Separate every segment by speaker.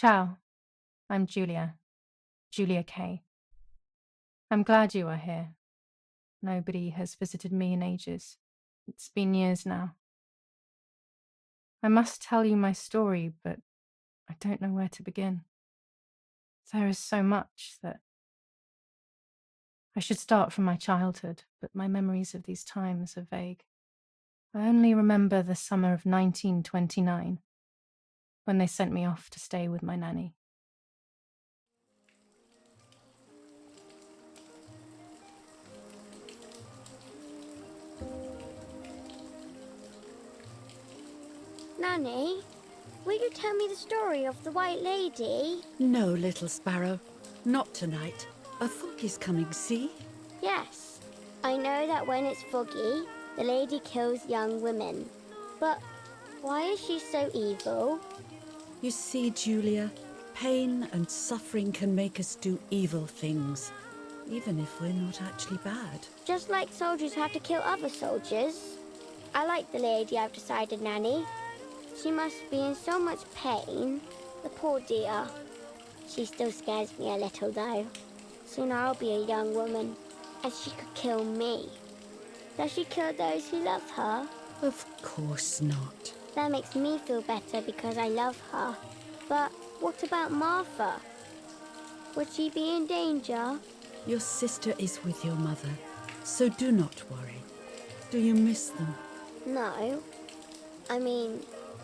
Speaker 1: Ciao, I'm Julia Kay. I'm glad you are here. Nobody has visited me in ages. It's been years now. I must tell you my story, but I don't know where to begin. There is so much that I should start from my childhood, but my memories of these times are vague. I only remember the summer of 1929, when they sent me off to stay with my nanny.
Speaker 2: Nanny, will you tell me the story of the White Lady?
Speaker 3: No, little sparrow. Not tonight. A fog is coming, see?
Speaker 2: Yes. I know that when it's foggy, the lady kills young women. But why is she so evil?
Speaker 3: You see, Julia, pain and suffering can make us do evil things, even if we're not actually bad.
Speaker 2: Just like soldiers have to kill other soldiers. I like the lady, I've decided, Nanny. She must be in so much pain. The poor dear. She still scares me a little, though. Soon I'll be a young woman, and she could kill me. Does she kill those who love her?
Speaker 3: Of course not.
Speaker 2: That makes me feel better because I love her. But what about Martha? Would she be in danger?
Speaker 3: Your sister is with your mother, so do not worry. Do you miss them?
Speaker 2: No. I mean,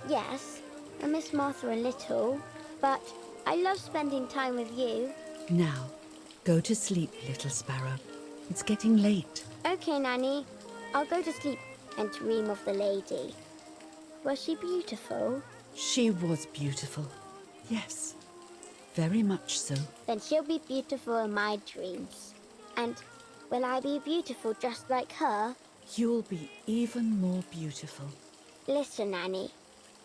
Speaker 2: yes, I miss Martha a little, but I love spending time with you.
Speaker 3: Now, go to sleep, little sparrow. It's getting late.
Speaker 2: Okay, Nanny. I'll go to sleep and dream of the lady. Was she beautiful?
Speaker 3: She was beautiful. Yes, very much so.
Speaker 2: Then she'll be beautiful in my dreams. And will I be beautiful just like her?
Speaker 3: You'll be even more beautiful.
Speaker 2: Listen, Nanny.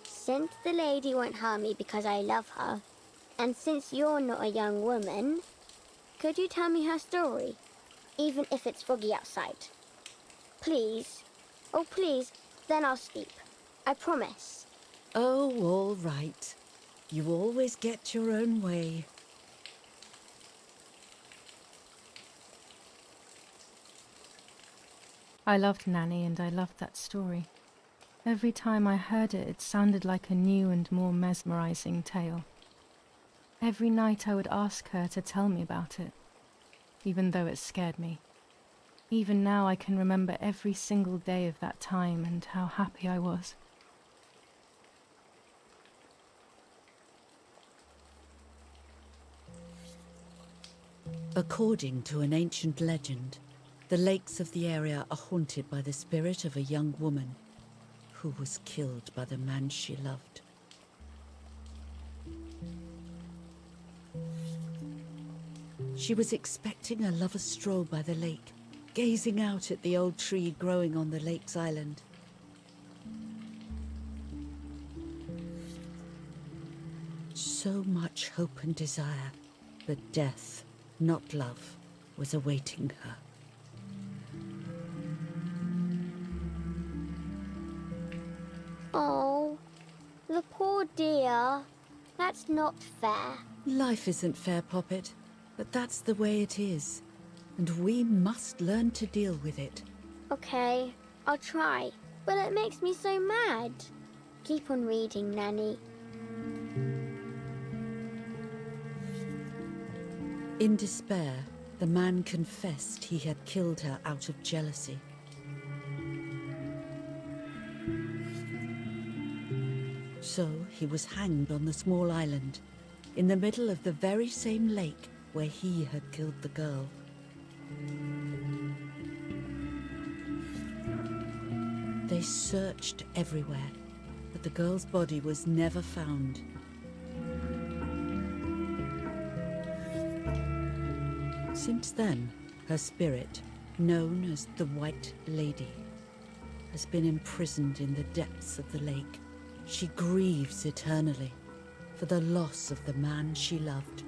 Speaker 2: Since the lady won't harm me because I love her, and since you're not a young woman, could you tell me her story, even if it's foggy outside? Please. Oh, please. Then I'll sleep. I promise.
Speaker 3: Oh, all right. You always get your own way.
Speaker 1: I loved Nanny and I loved that story. Every time I heard it, it sounded like a new and more mesmerizing tale. Every night I would ask her to tell me about it, even though it scared me. Even now I can remember every single day of that time and how happy I was.
Speaker 3: According to an ancient legend, the lakes of the area are haunted by the spirit of a young woman who was killed by the man she loved. She was expecting a lover's stroll by the lake, gazing out at the old tree growing on the lake's island. So much hope and desire, but death, not love, was awaiting her.
Speaker 2: Oh, the poor dear. That's not fair.
Speaker 3: Life isn't fair, Poppet, but that's the way it is, and we must learn to deal with it.
Speaker 2: Okay, I'll try. But it makes me so mad. Keep on reading, Nanny.
Speaker 3: In despair, the man confessed he had killed her out of jealousy. So he was hanged on the small island, in the middle of the very same lake where he had killed the girl. They searched everywhere, but the girl's body was never found. Since then, her spirit, known as the White Lady, has been imprisoned in the depths of the lake. She grieves eternally for the loss of the man she loved.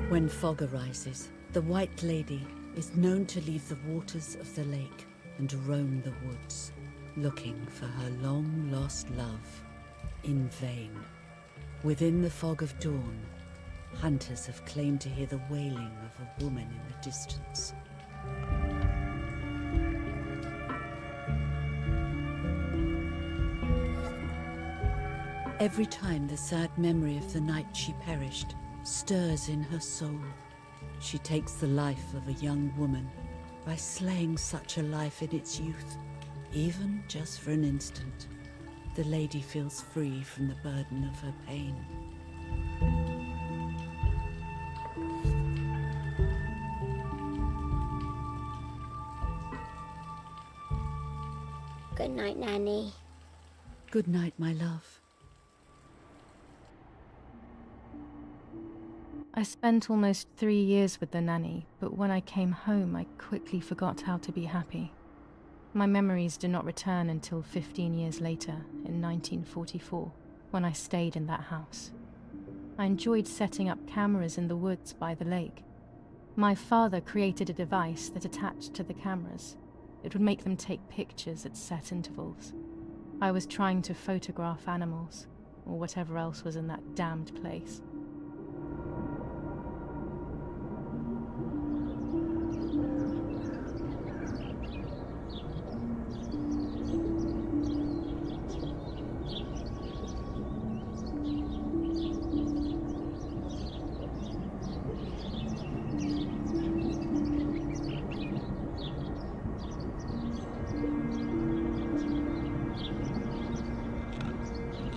Speaker 3: When fog arises, the White Lady is known to leave the waters of the lake and roam the woods. looking for her long-lost love, in vain. Within the fog of dawn, hunters have claimed to hear the wailing of a woman in the distance. Every time the sad memory of the night she perished stirs in her soul, she takes the life of a young woman by slaying such a life in its youth. Even just for an instant, the lady feels free from the burden of her pain.
Speaker 2: Good night, Nanny.
Speaker 3: Good night, my love.
Speaker 1: I spent almost 3 years with the nanny, but when I came home, I quickly forgot how to be happy. My memories do not return until 15 years later, in 1944, when I stayed in that house. I enjoyed setting up cameras in the woods by the lake. My father created a device that attached to the cameras. It would make them take pictures at set intervals. I was trying to photograph animals, or whatever else was in that damned place.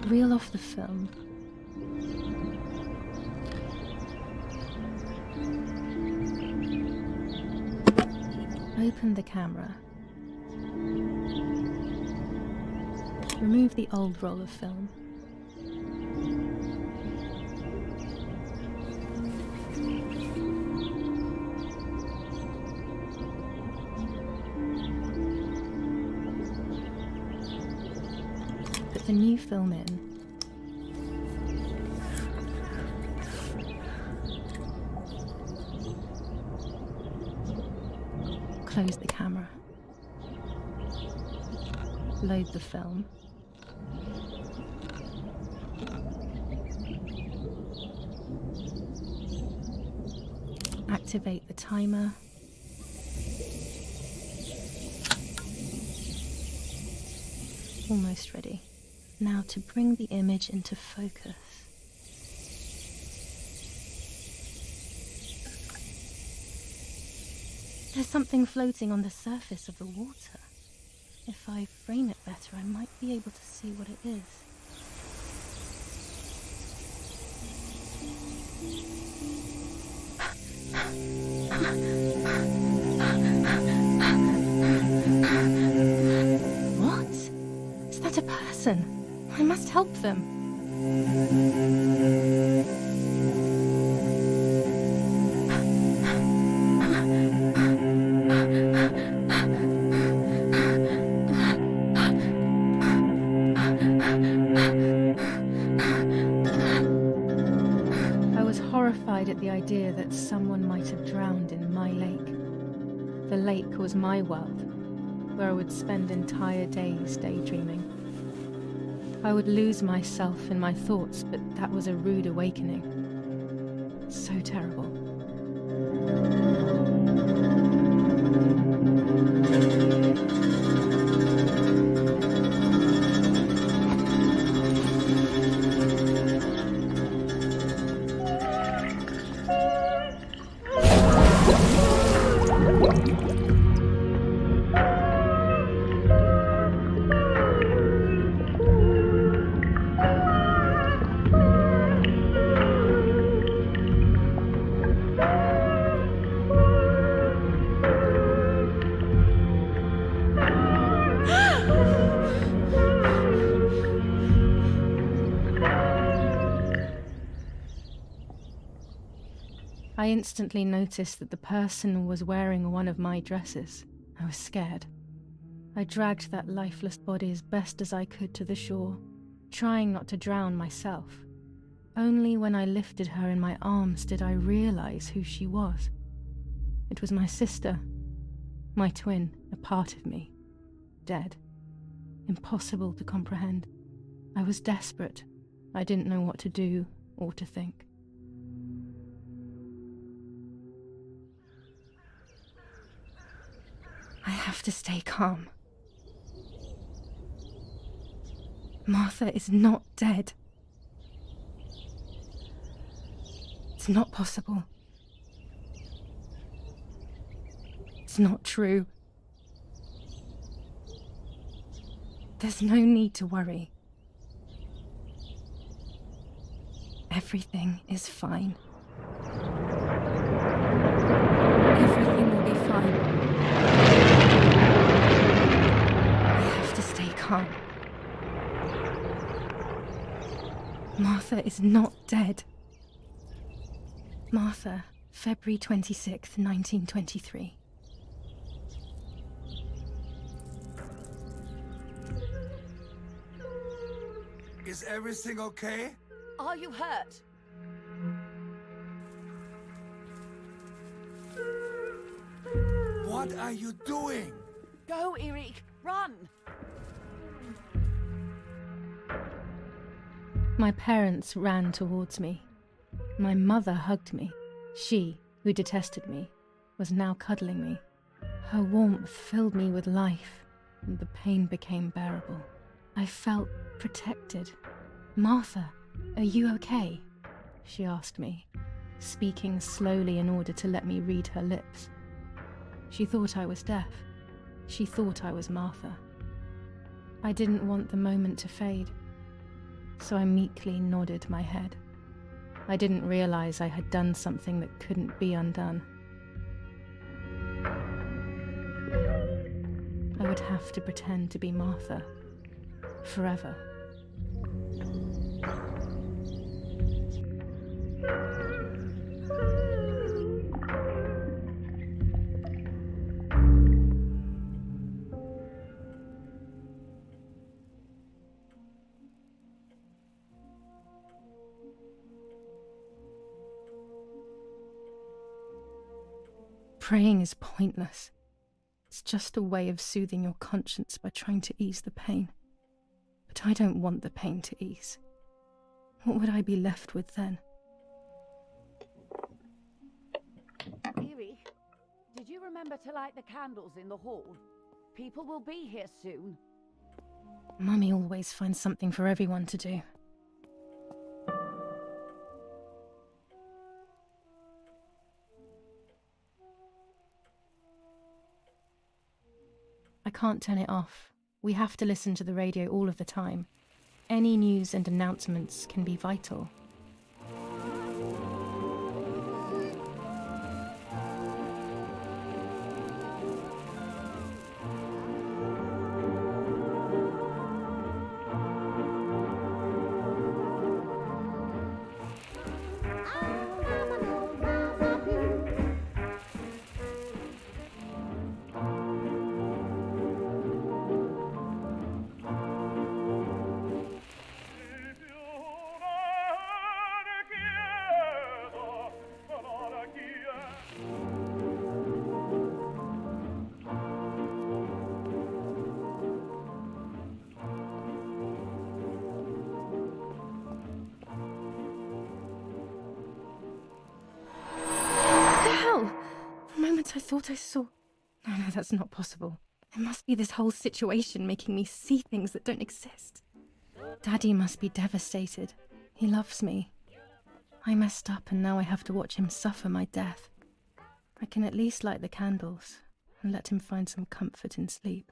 Speaker 1: Reel off the film. Open the camera. Remove the old roll of film. Put the new film in. Close the camera. Load the film. Activate the timer. Almost ready. Now to bring the image into focus. There's something floating on the surface of the water. If I frame it better, I might be able to see what it is. What? Is that a person? I must help them. I was horrified at the idea that someone might have drowned in my lake. The lake was my world, where I would spend entire days daydreaming. I would lose myself in my thoughts, but that was a rude awakening. So terrible. I instantly noticed that the person was wearing one of my dresses. I was scared. I dragged that lifeless body as best as I could to the shore, trying not to drown myself. Only when I lifted her in my arms did I realize who she was. It was my sister, my twin, a part of me, dead. impossible to comprehend. I was desperate. I didn't know what to do or to think. I have to stay calm. Martha is not dead. It's not possible. It's not true. There's no need to worry. Everything is fine. Everything will be fine. I have to stay calm. Martha is not dead. Martha, February 26th, 1923.
Speaker 4: Is everything okay?
Speaker 5: Are you hurt?
Speaker 4: What are you doing?
Speaker 5: Go, Eric! Run!
Speaker 1: My parents ran towards me. My mother hugged me. She, who detested me, was now cuddling me. Her warmth filled me with life, and the pain became bearable. I felt protected. "Martha, are you okay?" she asked me, speaking slowly in order to let me read her lips. She thought I was deaf. She thought I was Martha. I didn't want the moment to fade, so I meekly nodded my head. I didn't realize I had done something that couldn't be undone. I would have to pretend to be Martha forever. Praying is pointless. It's just a way of soothing your conscience by trying to ease the pain. But I don't want the pain to ease. What would I be left with then?
Speaker 5: Eric, did you remember to light the candles in the hall? People will be here soon.
Speaker 1: Mummy always finds something for everyone to do. I can't turn it off. We have to listen to the radio all of the time. Any news and announcements can be vital. I thought I saw... No, that's not possible. It must be this whole situation making me see things that don't exist. Daddy must be devastated. He loves me. I messed up and now I have to watch him suffer my death. I can at least light the candles and let him find some comfort in sleep.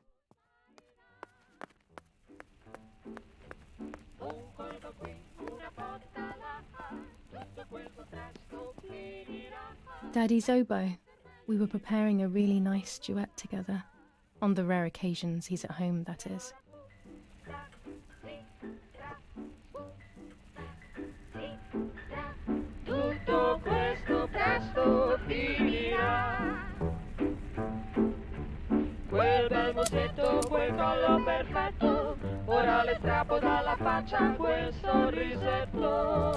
Speaker 1: Daddy's oboe. We were preparing a really nice duet together. On the rare occasions he's at home, that is.
Speaker 6: Tutto questo presto finirà. Quel bel musetto, quel collo perfetto, ora le strappo dalla faccia quel sorrisetto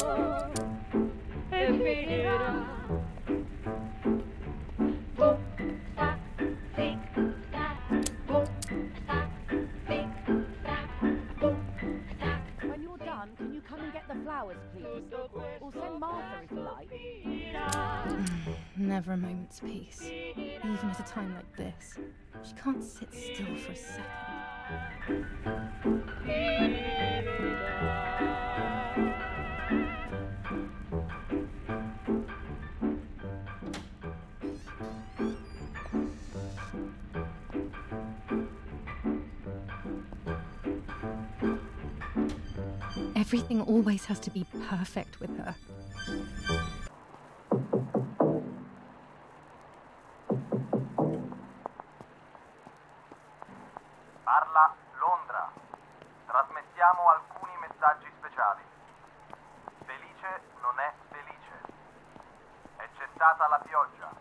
Speaker 6: e finirà.
Speaker 5: can you come and get the flowers, please? Or send Martha if you like.
Speaker 1: Never a moment's peace. Even at a time like this. She can't sit still for a second. Everything always has to be perfect with her.
Speaker 7: Parla Londra. Trasmettiamo alcuni messaggi speciali. Felice non è felice. È cessata la pioggia.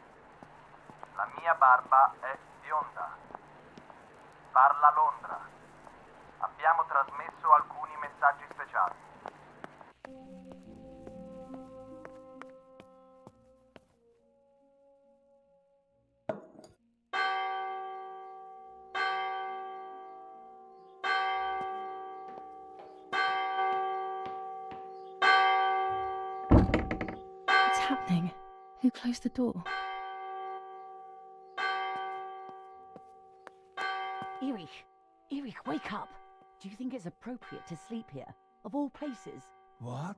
Speaker 7: La mia barba è bionda. Parla Londra. Abbiamo trasmesso alcuni messaggi speciali.
Speaker 1: What's happening? Who closed the door?
Speaker 5: Erich, wake up. Do you think it's appropriate to sleep here, of all places?
Speaker 4: What?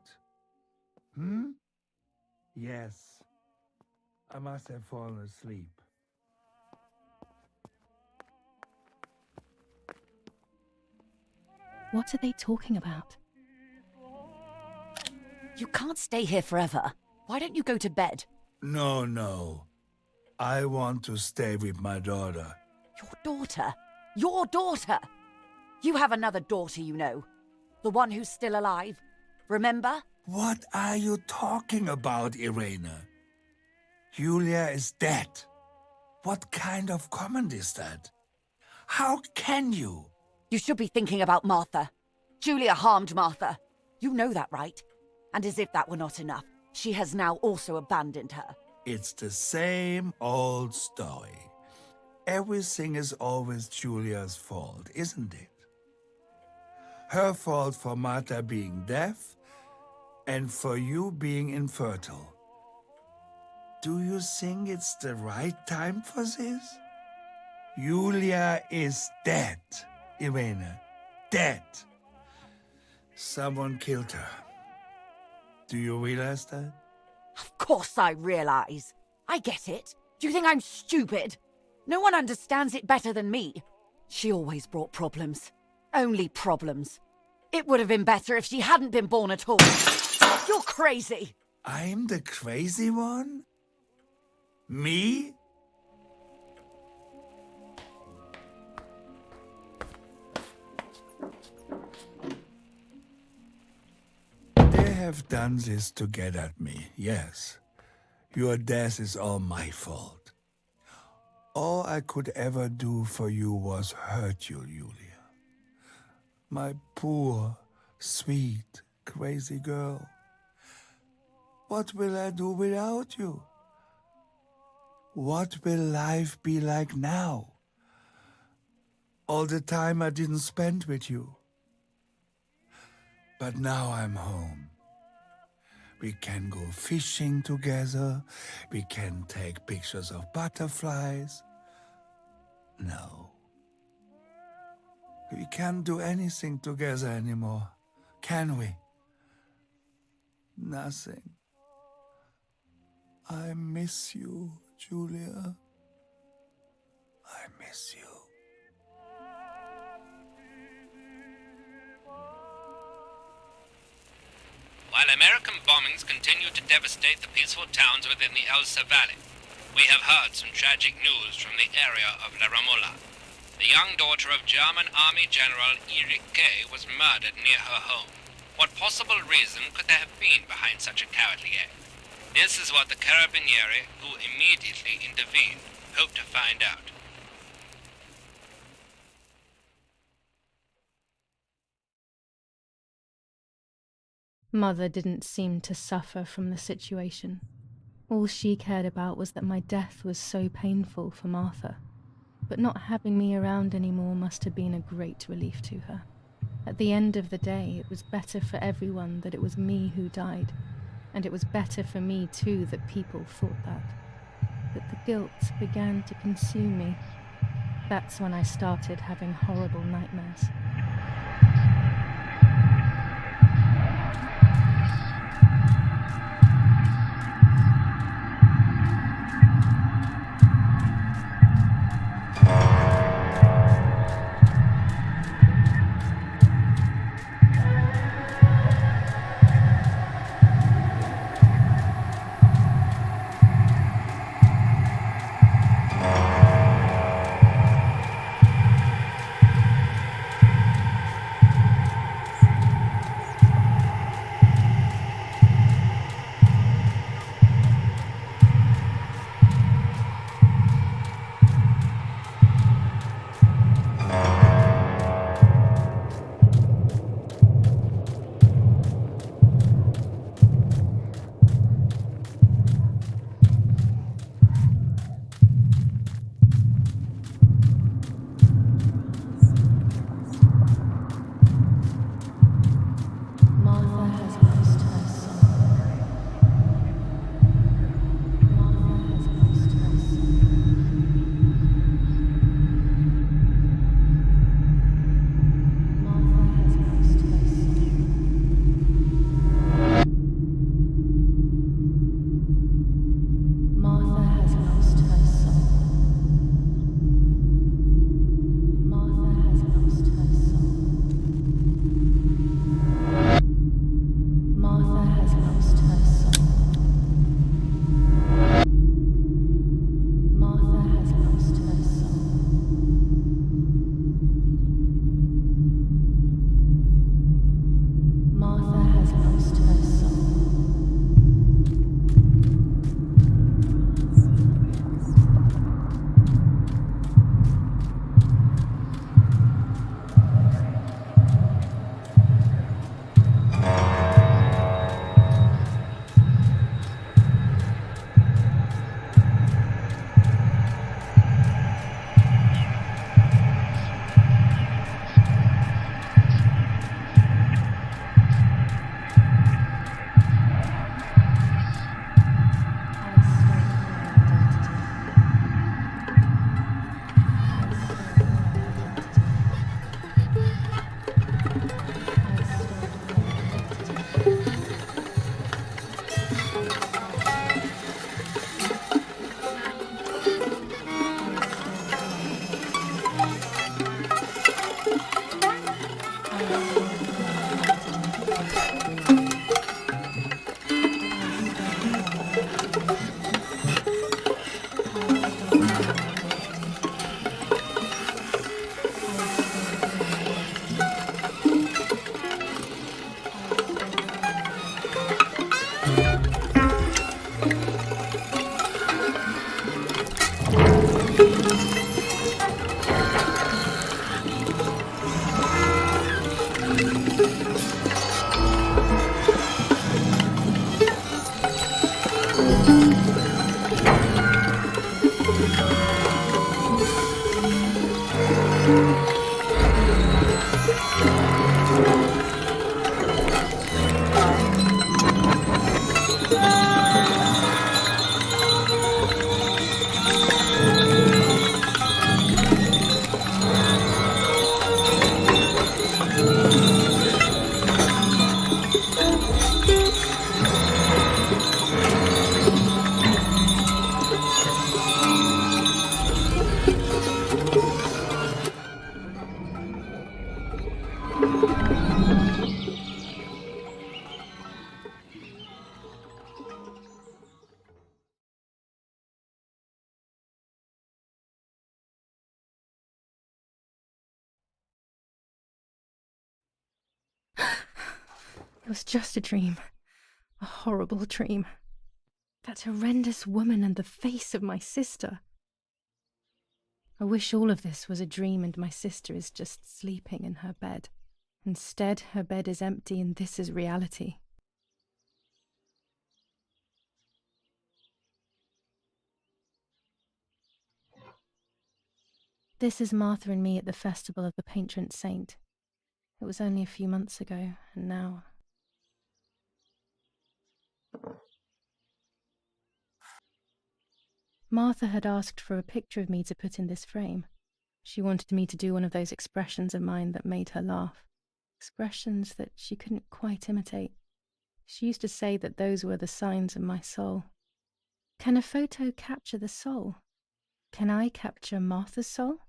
Speaker 4: Yes. I must have fallen asleep.
Speaker 1: What are they talking about?
Speaker 5: You can't stay here forever. Why don't you go to bed?
Speaker 4: No. I want to stay with my daughter.
Speaker 5: Your daughter? Your daughter? You have another daughter, you know. The one who's still alive. Remember?
Speaker 4: What are you talking about, Irena? Julia is dead. What kind of comment is that? How can you?
Speaker 5: You should be thinking about Martha. Julia harmed Martha. You know that, right? And as if that were not enough, she has now also abandoned her.
Speaker 4: It's the same old story. Everything is always Julia's fault, isn't it? Her fault for Martha being deaf and for you being infertile. Do you think it's the right time for this? Julia is dead, Irena. Dead. Someone killed her. Do you realize that?
Speaker 5: Of course I realize. I get it. Do you think I'm stupid? No one understands it better than me. She always brought problems. Only problems. It would have been better if she hadn't been born at all. You're crazy.
Speaker 4: I'm the crazy one? Me? They have done this to get at me, yes. Your death is all my fault. All I could ever do for you was hurt you, Julia. My poor, sweet, crazy girl. What will I do without you? What will life be like now? All the time I didn't spend with you. But now I'm home. We can go fishing together. We can take pictures of butterflies. No. We can't do anything together anymore, can we? Nothing. I miss you, Julia. I miss you.
Speaker 8: While American bombings continue to devastate the peaceful towns within the Elsa Valley, we have heard some tragic news from the area of La Ramola. The young daughter of German Army General Erich K. was murdered near her home. What possible reason could there have been behind such a cowardly act? This is what the Carabinieri, who immediately intervened, hope to find out.
Speaker 1: Mother didn't seem to suffer from the situation. All she cared about was that my death was so painful for Martha. But not having me around anymore must have been a great relief to her. At the end of the day, it was better for everyone that it was me who died, and it was better for me too that people thought that. But the guilt began to consume me. That's when I started having horrible nightmares. It was just a dream. A horrible dream. That horrendous woman and the face of my sister. I wish all of this was a dream and my sister is just sleeping in her bed. Instead, her bed is empty and this is reality. This is Martha and me at the festival of the patron saint. It was only a few months ago, and now... Martha had asked for a picture of me to put in this frame. She wanted me to do one of those expressions of mine that made her laugh. Expressions that she couldn't quite imitate. She used to say that those were the signs of my soul. Can a photo capture the soul? Can I capture Martha's soul?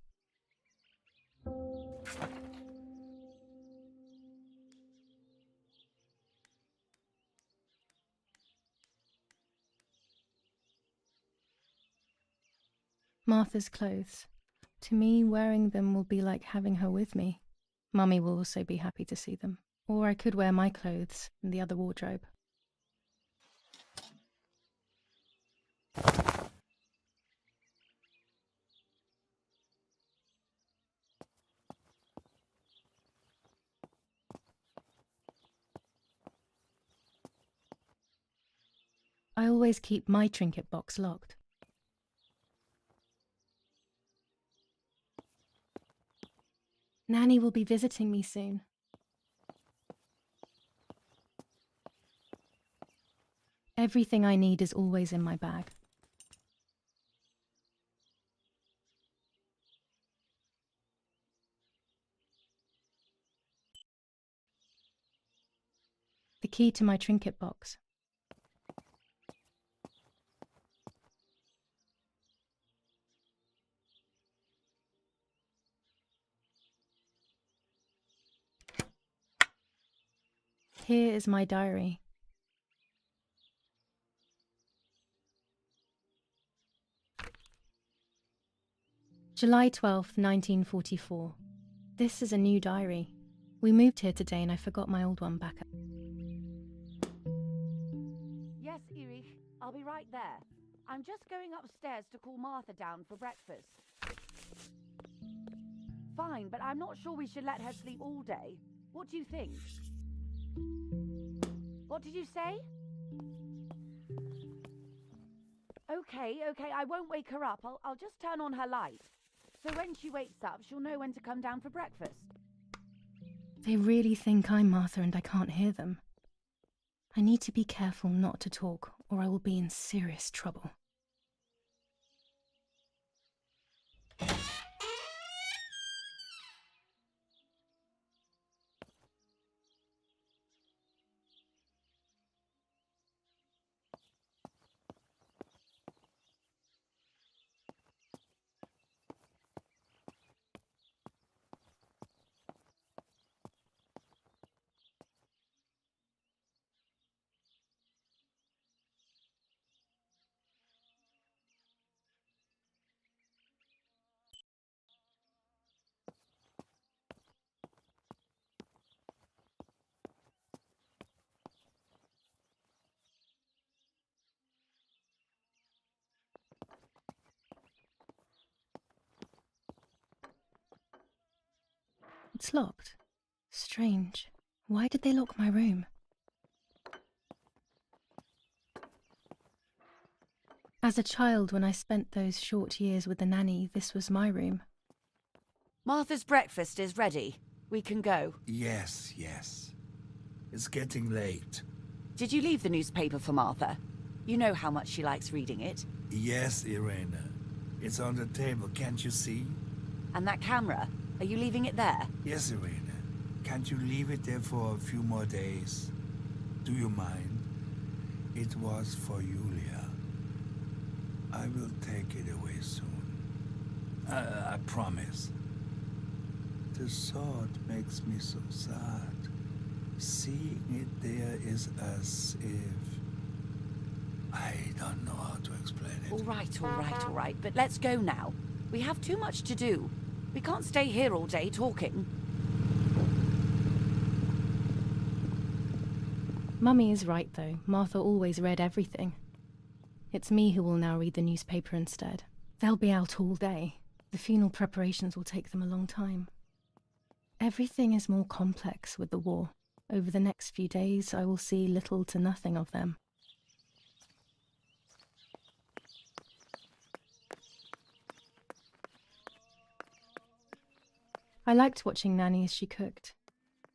Speaker 1: Martha's clothes. To me, wearing them will be like having her with me. Mummy will also be happy to see them. Or I could wear my clothes in the other wardrobe. I always keep my trinket box locked. Nanny will be visiting me soon. Everything I need is always in my bag. The key to my trinket box. Here is my diary. July 12th, 1944. This is a new diary. We moved here today and I forgot my old one back at...
Speaker 5: Yes, Erich, I'll be right there. I'm just going upstairs to call Martha down for breakfast. Fine, but I'm not sure we should let her sleep all day. What do you think? What did you say? Okay, I won't wake her up. I'll just turn on her light. So when she wakes up, she'll know when to come down for breakfast.
Speaker 1: They really think I'm Martha and I can't hear them. I need to be careful not to talk, or I will be in serious trouble. It's locked. Strange. Why did they lock my room? As a child, when I spent those short years with the nanny, this was my room.
Speaker 5: Martha's breakfast is ready. We can go.
Speaker 4: Yes. It's getting late.
Speaker 5: Did you leave the newspaper for Martha? You know how much she likes reading it.
Speaker 4: Yes, Irena. It's on the table, can't you see?
Speaker 5: And that camera, are you leaving it there?
Speaker 4: Yes, Irena. Can't you leave it there for a few more days? Do you mind? It was for Julia. I will take it away soon. I promise. The thought makes me so sad. Seeing it there is as if... I don't know how to explain it.
Speaker 5: All right, but let's go now. We have too much to do. We can't stay here all day talking.
Speaker 1: Mummy is right, though. Martha always read everything. It's me who will now read the newspaper instead. They'll be out all day. The funeral preparations will take them a long time. Everything is more complex with the war. Over the next few days, I will see little to nothing of them. I liked watching Nanny as she cooked.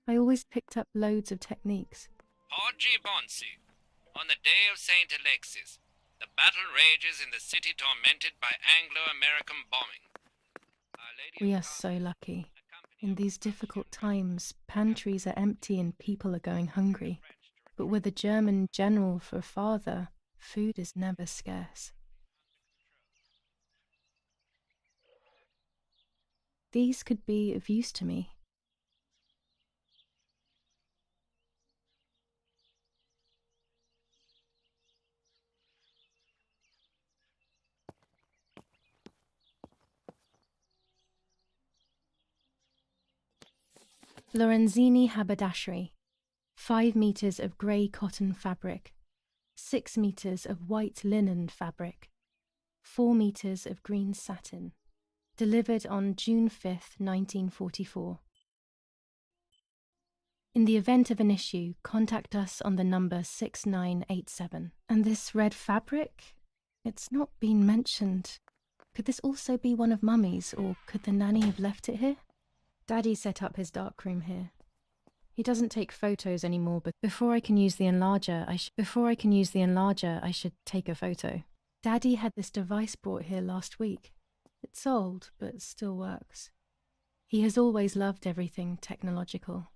Speaker 1: I always picked up loads of techniques.
Speaker 8: Oggi Bonsi, on the day of St. Alexis, the battle rages in the city tormented by Anglo-American bombing. Our Lady
Speaker 1: We
Speaker 8: of
Speaker 1: are so
Speaker 8: Carthage,
Speaker 1: lucky.
Speaker 8: a company
Speaker 1: In
Speaker 8: of
Speaker 1: these
Speaker 8: Protestant
Speaker 1: difficult
Speaker 8: regiments,
Speaker 1: times, pantries are empty and people are going hungry. But with a German general for a father, food is never scarce. These could be of use to me. Lorenzini haberdashery. 5 meters of grey cotton fabric. 6 meters of white linen fabric. 4 meters of green satin. Delivered on June 5th, 1944. In the event of an issue, contact us on the number 6987. And this red fabric? It's not been mentioned. Could this also be one of Mummy's, or could the nanny have left it here? Daddy set up his darkroom here. He doesn't take photos anymore, but before I can use the enlarger, I should take a photo. Daddy had this device brought here last week. It's old, but still works. He has always loved everything technological.